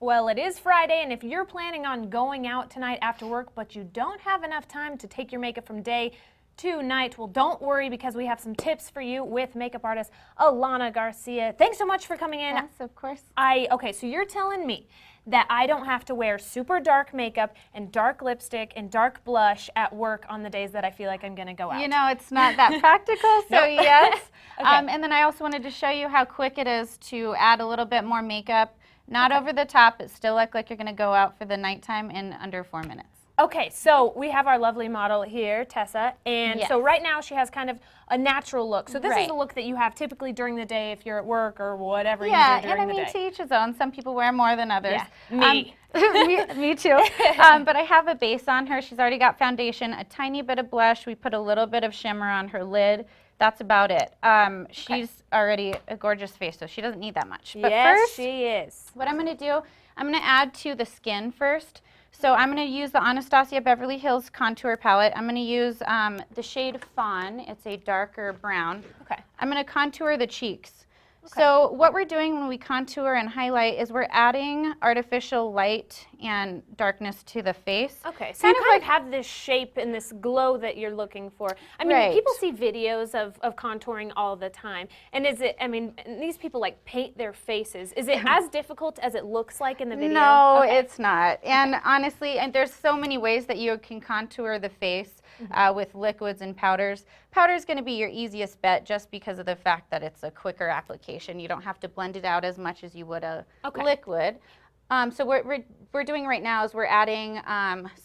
Well, it is Friday, and if you're planning on going out tonight after work, but you don't have enough time to take your makeup from day to night, well, don't worry, because we have some tips for you with makeup artist Alana Garcia. Thanks so much for coming in. Yes, of course. Okay, so you're telling me that I don't have to wear super dark makeup and dark lipstick and dark blush at work on the days that I feel like I'm going to go out. You know, it's not that practical, so yes. Okay. And then I also wanted to show you how quick it is to add a little bit more makeup. Not over the top, but still look like you're going to go out for the nighttime in under 4 minutes. Okay, so we have our lovely model here, Tessa, and so right now she has kind of a natural look. So this is the look that you have typically during the day if you're at work or whatever you do during the day. Yeah, and I mean, to each his own. Some people wear more than others. Yeah, me. Me too. But I have a base on her. She's already got foundation, a tiny bit of blush. We put a little bit of shimmer on her lid. That's about it. She's already a gorgeous face, so she doesn't need that much. But first, she is. what I'm going to do, I'm going to add to the skin first. So I'm going to use the Anastasia Beverly Hills contour palette. I'm going to use the shade Fawn. It's a darker brown. Okay. I'm going to contour the cheeks. Okay. So what we're doing when we contour and highlight is we're adding artificial light and darkness to the face. Okay, so you kind of have this shape and this glow that you're looking for. I mean, people see videos of contouring all the time. And is it, I mean, these people like paint their faces. Is it as difficult as it looks like in the video? No, it's not. And honestly, and there's so many ways that you can contour the face with liquids and powders. Powder is going to be your easiest bet just because of the fact that it's a quicker application. You don't have to blend it out as much as you would a liquid. So what we're doing right now is we're adding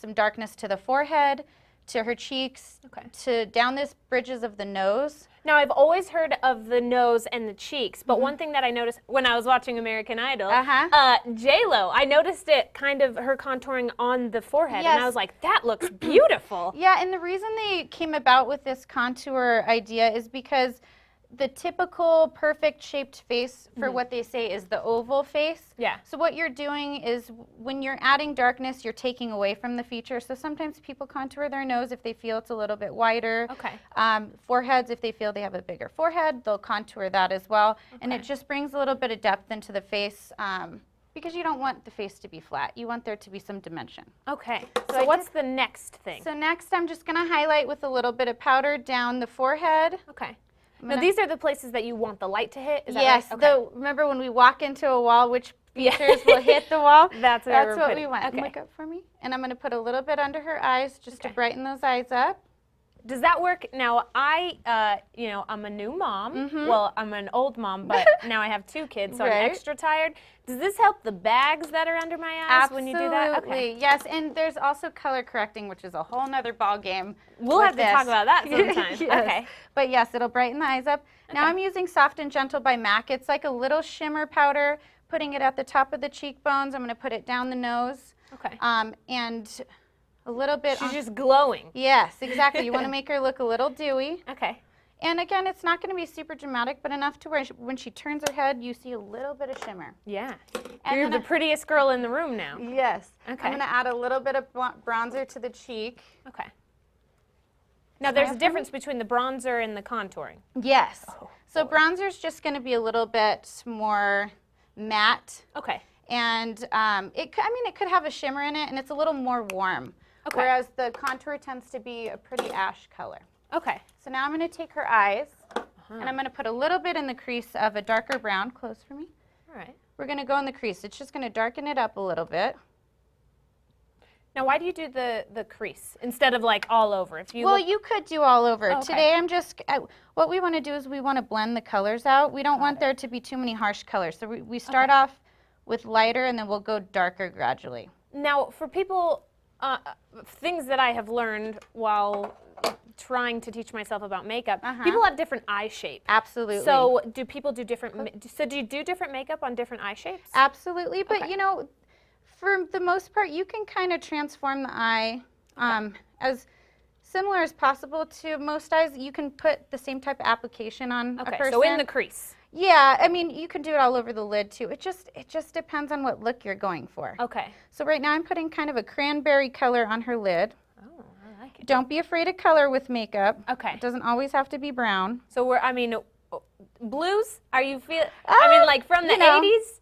some darkness to the forehead, to her cheeks, to down the bridges of the nose. Now, I've always heard of the nose and the cheeks, but one thing that I noticed when I was watching American Idol, J-Lo, I noticed it kind of her contouring on the forehead, and I was like, that looks beautiful. Yeah, and the reason they came about with this contour idea is because the typical perfect shaped face for what they say is the oval face. Yeah. So what you're doing is when you're adding darkness, you're taking away from the feature. So sometimes people contour their nose if they feel it's a little bit wider. Okay. Foreheads, if they feel they have a bigger forehead, they'll contour that as well. And it just brings a little bit of depth into the face because you don't want the face to be flat. You want there to be some dimension. Okay. So what's the next thing? So next I'm just going to highlight with a little bit of powder down the forehead. Okay. Now, these are the places that you want the light to hit? Is yes. that right? Okay. Remember when we walk into a wall, which features will hit the wall? That's what we want. Okay. Look up for me. And I'm going to put a little bit under her eyes just to brighten those eyes up. Does that work? Now, you know, I'm a new mom. Well, I'm an old mom, but now I have 2 kids, so I'm extra tired. Does this help the bags that are under my eyes when you do that? Absolutely, yes. And there's also color correcting, which is a whole nother ball game. We'll have to talk about that sometime. Yes. Okay. But yes, it'll brighten the eyes up. Now I'm using Soft and Gentle by MAC. It's like a little shimmer powder, putting it at the top of the cheekbones. I'm going to put it down the nose. Okay. And a little bit. She's just glowing. Yes, exactly. You want to make her look a little dewy. Okay. And again, it's not going to be super dramatic, but enough to where when she turns her head, you see a little bit of shimmer. Yeah. You're the prettiest girl in the room now. Yes. Okay. I'm going to add a little bit of bronzer to the cheek. Okay. Now, there's a difference between the bronzer and the contouring. Yes. So bronzer is just going to be a little bit more matte. Okay. And it could have a shimmer in it, and it's a little more warm. Okay. Whereas the contour tends to be a pretty ash color. Okay. So now I'm going to take her eyes, and I'm going to put a little bit in the crease of a darker brown. Close for me. All right. We're going to go in the crease. It's just going to darken it up a little bit. Now, why do you do the crease instead of like all over? If you you could do all over. Okay. Today I'm just, what we want to do is we want to blend the colors out. We don't want there to be too many harsh colors. So we start off with lighter, and then we'll go darker gradually. Now, for people, things that I have learned while trying to teach myself about makeup, people have different eye shapes. Absolutely. So do people do different, so do you do different makeup on different eye shapes? Absolutely, but you know, for the most part, you can kind of transform the eye as similar as possible to most eyes. You can put the same type of application on a person. So in the crease. Yeah, I mean, you can do it all over the lid too. It just depends on what look you're going for. Okay. So right now I'm putting kind of a cranberry color on her lid. Oh, I like it. Don't be afraid of color with makeup. Okay. It doesn't always have to be brown. So blues? Are you like from the 80s?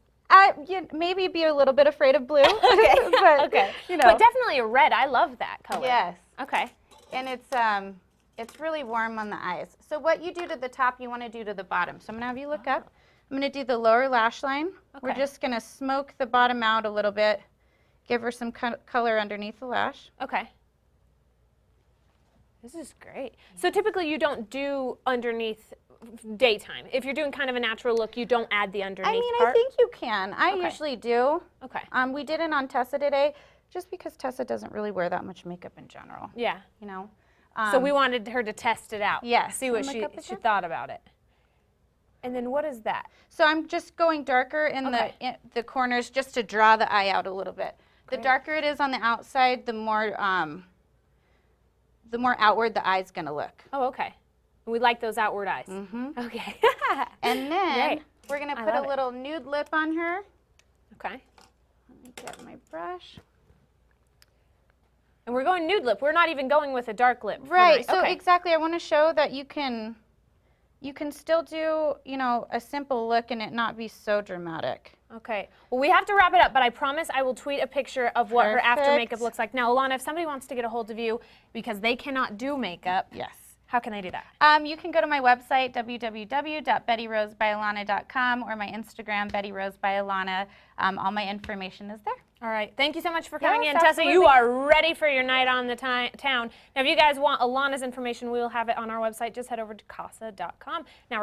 Maybe be a little bit afraid of blue. Okay. But, Okay. you know. But definitely a red. I love that color. Yes. Okay. And it's really warm on the eyes. So what you do to the top, you want to do to the bottom. So I'm going to have you look up. I'm going to do the lower lash line. We're Okay. just going to smoke the bottom out a little bit. Give her some color underneath the lash. Okay. This is great. So typically you don't do underneath daytime. If you're doing kind of a natural look, you don't add the underneath I mean, part? I think you can. I Okay. usually do. Okay. We did it on Tessa today, just because Tessa doesn't really wear that much makeup in general. Yeah. You know. So we wanted her to test it out. yes. See what And she look up again. thought about it. And then what is that? So I'm just going darker in Okay. the corners just to draw the eye out a little bit. The Great. darker it is on the outside, the more outward the eye's gonna look. Oh, okay. We like those outward eyes. Mm-hmm. Okay. And then Great. we're gonna I put a love it. little nude lip on her. Okay. Let me get my brush. And we're going nude lip. We're not even going with a dark lip. for Right. night. So okay. exactly, I want to show that you can still do, you know, a simple look and it not be so dramatic. Okay. Well, we have to wrap it up, but I promise I will tweet a picture of what her after Perfect. makeup looks like. Now, Alana, if somebody wants to get a hold of you because they cannot do makeup, Yes. how can they do that? You can go to my website, www.bettyrosebyalana.com, or my Instagram, bettyrosebyalana. All my information is there. All right. Thank you so much for coming Yes, in. Tessa, you absolutely. are ready for your night on the town. Now, if you guys want Alana's information, we will have it on our website. Just head over to casa.com. Now we're going